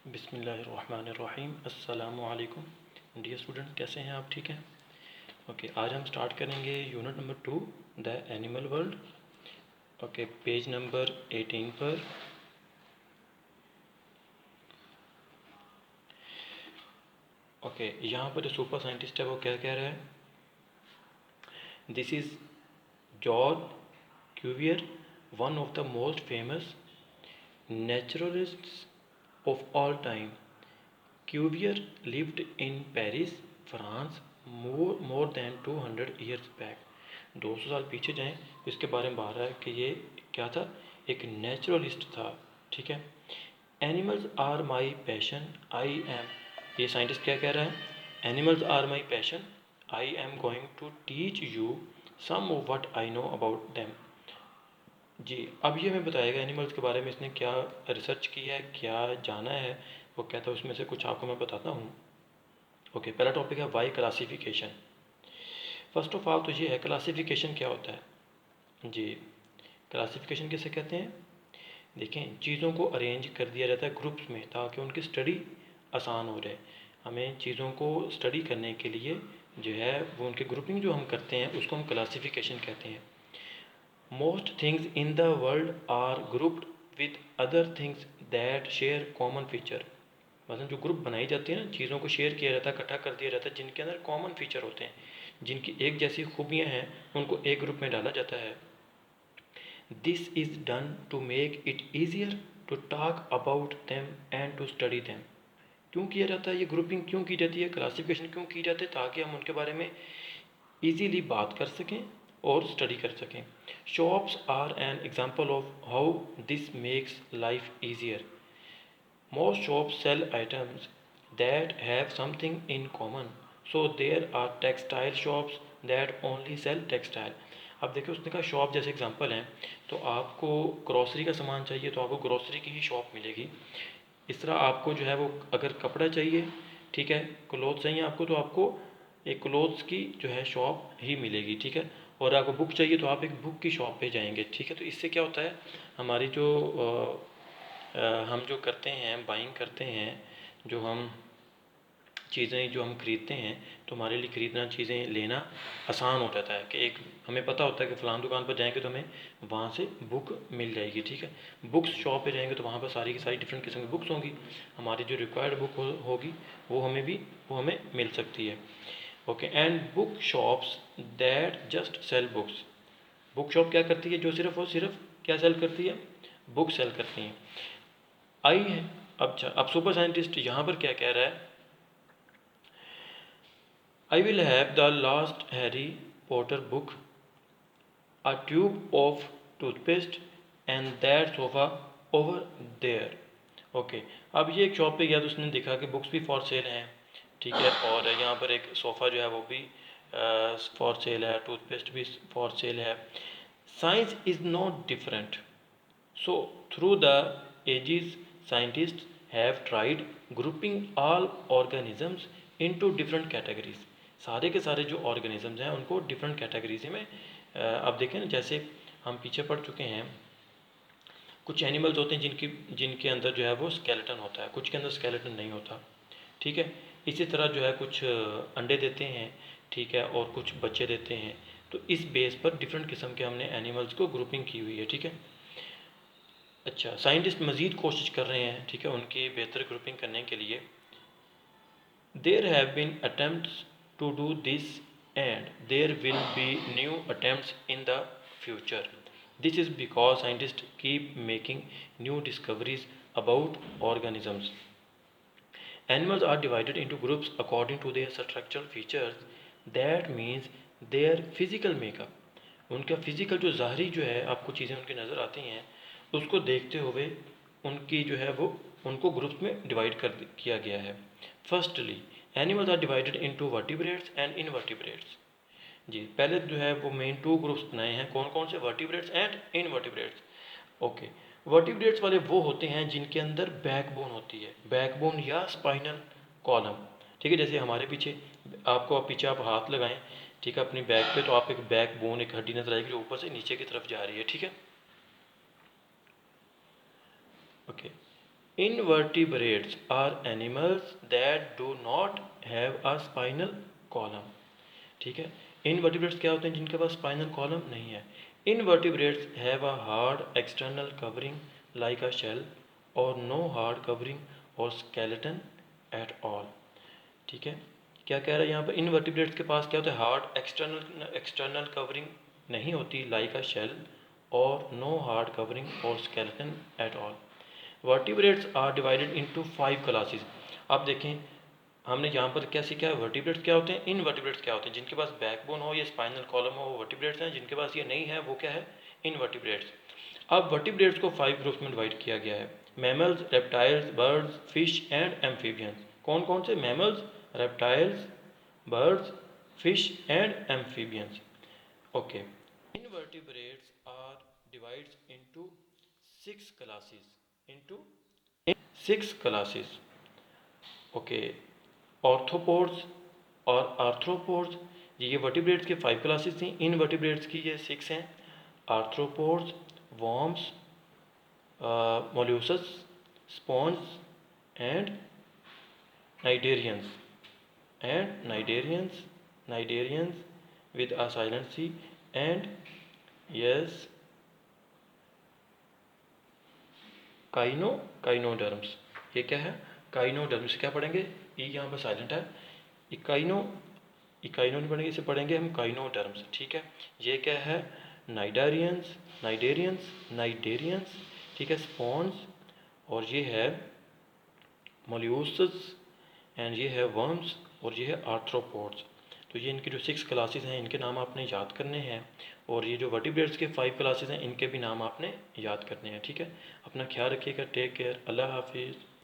बिस्मिल्लाहिर्रहमानिर्रहीम। अस्सलामु अलैकुम डियर स्टूडेंट, कैसे हैं आप? ठीक हैं? ओके, आज हम स्टार्ट करेंगे unit number 2 the animal world. Okay, page number 18 पर। ओके, यहाँ पर जो सुपर साइंटिस्ट है वो क्या कह रहा है? This is Georges Cuvier, one of the most famous naturalists of all time. Cuvier lived in Paris, France more than 200 years back. 200 साल पीछे जाएं तो इसके बारे में बात रहा है कि ये क्या था? एक नेचुरलिस्ट था। ठीक है। Animals are my passion, I am, ये साइंटिस्ट क्या कह रहा है? Animals are my passion, I am going to teach you some of what I know about them. जी, अब ये हमें बताएगा एनिमल्स के बारे में इसने क्या रिसर्च की है, क्या जाना है। वो कहता है उसमें से कुछ आपको मैं बताता हूँ। ओके, पहला टॉपिक है why classification. First of all तो ये है क्लासिफिकेशन क्या होता है। जी, क्लासिफिकेशन किसे कहते हैं? देखें, चीज़ों को अरेंज कर दिया जाता है ग्रुप्स में ताकि उनकी स्टडी आसान हो जाए। हमें चीज़ों को स्टडी करने के लिए जो है वो उनकी ग्रुपिंग जो हम करते हैं उसको हम क्लासिफिकेशन कहते हैं। Most things in the world are grouped with other things that share common feature। मतलब जो ग्रुप बनाई जाती है ना, चीज़ों को शेयर किया जाता है, इकट्ठा कर दिया जाता है, जिनके अंदर कॉमन फीचर होते हैं, जिनकी एक जैसी खूबियाँ हैं, उनको एक ग्रुप में डाला जाता है। This is done to make it easier to talk about them and to study them. क्यों किया जाता है ये ग्रुपिंग? क्यों की जाती है क्लासिफिकेशन? क्यों की जाती है? ताकि हम उनके बारे में ईजीली बात कर सकें और स्टडी कर सकें। Shops are an example of how this makes life easier. Most shops sell items that have something in common, so there are textile shops that only sell textile. अब देखिए, उसने कहा शॉप जैसे एग्जांपल हैं, तो आपको ग्रॉसरी का सामान चाहिए तो आपको ग्रॉसरी की ही शॉप मिलेगी। इस तरह आपको जो है वो अगर कपड़ा चाहिए, ठीक है, क्लोथ चाहिए आपको, तो आपको एक क्लोथ्स की जो है शॉप ही मिलेगी। ठीक है। और आपको बुक चाहिए तो आप एक बुक की शॉप पे जाएंगे। ठीक है। तो इससे क्या होता है, हमारी जो हम जो करते हैं, बाइंग करते हैं, जो हम चीज़ें जो हम खरीदते हैं, तो हमारे लिए ख़रीदना, चीज़ें लेना आसान हो जाता है कि एक हमें पता होता है कि फ़लाँ दुकान पर जाएंगे तो हमें वहाँ से बुक मिल जाएगी। ठीक है। बुक्स शॉप पे जाएंगे तो वहाँ पर सारी की सारी डिफरेंट किस्म की बुक्स होंगी, हमारी जो रिक्वायर्ड बुक होगी वो हमें मिल सकती है। Okay, and book shops that just sell books. Book shop क्या करती है? जो सिर्फ और सिर्फ क्या सेल करती है? बुक सेल करती हैं। आई है। अब सुपर साइंटिस्ट यहाँ पर क्या कह रहा है? I will have the last Harry Potter book, a tube of toothpaste and that sofa over there. Okay, अब ये एक शॉप पे गया तो उसने देखा कि बुक्स भी फॉर सेल हैं। ठीक है। और यहाँ पर एक सोफ़ा जो है वो भी फॉर सेल है, टूथपेस्ट भी फॉर सेल है। Science is not different, so through the ages scientists have tried grouping all organisms into different categories। सारे के सारे जो ऑर्गेनिजम्स हैं उनको डिफरेंट कैटेगरीज में अब देखें ना, जैसे हम पीछे पढ़ चुके हैं, कुछ एनिमल्स होते हैं जिनके अंदर जो है वो स्केलेटन होता है, कुछ के अंदर स्केलेटन नहीं होता। ठीक है। इसी तरह जो है कुछ अंडे देते हैं, ठीक है, और कुछ बच्चे देते हैं। तो इस बेस पर डिफरेंट किस्म के हमने एनिमल्स को ग्रुपिंग की हुई है। ठीक है। अच्छा, साइंटिस्ट मज़ीद कोशिश कर रहे हैं, ठीक है, उनकी बेहतर ग्रुपिंग करने के लिए। There have been attempts to do this and there will be new attempts in the future. This is because scientist keep making new discoveries about organisms. Animals are divided into groups according to their structural features, that means their physical makeup। उनका physical जो ज़ाहरी जो है आपको चीज़ें उनकी नज़र आती हैं, उसको देखते हुए उनकी जो है वो उनको ग्रुप्स में डिवाइड किया गया है। Firstly, animals are divided into vertebrates and invertebrates. जी, पहले जो है वो मेन 2 ग्रुप्स बनाए हैं। कौन कौन से? Vertebrates and invertebrates. Okay, vertebrates वाले वो होते हैं जिनके अंदर बैकबोन होती है, बैकबोन या स्पाइनल कॉलम। ठीक है। जैसे हमारे पीछे आप पीछे आप हाथ लगाएं, ठीक है, अपनी बैक पे, तो आप एक बैकबोन, एक हड्डी नजर आएगी जो ऊपर से नीचे की तरफ जा रही है। ठीक है। Okay, invertebrates are animals that do not have a spinal column. ठीक है, इनवर्टिब्रेट्स क्या होते हैं? जिनके पास स्पाइनल कॉलम नहीं है। Invertebrates have a hard external covering like a shell और नो हार्ड कवरिंग और स्केलेटन एट ऑल। ठीक है, क्या कह रहा है यहाँ पर? इनवर्टिब्रेट्स के पास क्या होता है? हार्ड एक्सटर्नल कवरिंग नहीं होती लाइक अ शेल और नो हार्ड कवरिंग और skeleton at all. Vertebrates are divided into 5 classes. अब देखें, हमने यहाँ पर क्या सीखा है? वर्टिब्रेट्स क्या होते हैं, इनवर्टिब्रेट्स क्या होते हैं। जिनके पास बैकबोन हो या स्पाइनल कॉलम हो वो वर्टिब्रेट्स हैं, जिनके पास ये नहीं है वो क्या है? इनवर्टिब्रेट्स। अब वर्टिब्रेट्स को 5 ग्रुप्स में डिवाइड किया गया है। Mammals, reptiles, birds, fish and amphibians. कौन कौन से? Mammals, reptiles, birds, fish and amphibians. Okay. Invertebrates are divided into 6 classes. Into 6 classes. Okay. Orthopods और आर्थ्रोपोड्स, ये वर्टिब्रेट्स के 5 क्लासेस थी। इनवर्टिब्रेट्स की ये 6 हैं। Arthropods, worms, molluscs, sponge and cnidarians Cnidarians with a silent C and yes echinoderms. ये क्या है? काइनोडर्म्स। क्या पढ़ेंगे? ई यहाँ पर साइलेंट है। इकाइनो नहीं पढ़ेंगे, इसे पढ़ेंगे हम काइनोडर्म्स। ठीक है, ये क्या है? नाइडेरियंस। ठीक है, स्पॉन्ज, और ये है मोल्यूसस एंड ये है वर्म्स और ये है आर्थ्रोपोड्स। तो ये इनकी जो 6 क्लासेस हैं इनके नाम आपने याद करने हैं, और ये जो वर्टिब्रेट्स के 5 क्लासेस हैं इनके भी नाम आपने याद करने हैं। ठीक है, अपना ख्याल रखिएगा। Take care. अल्लाह हाफिज़।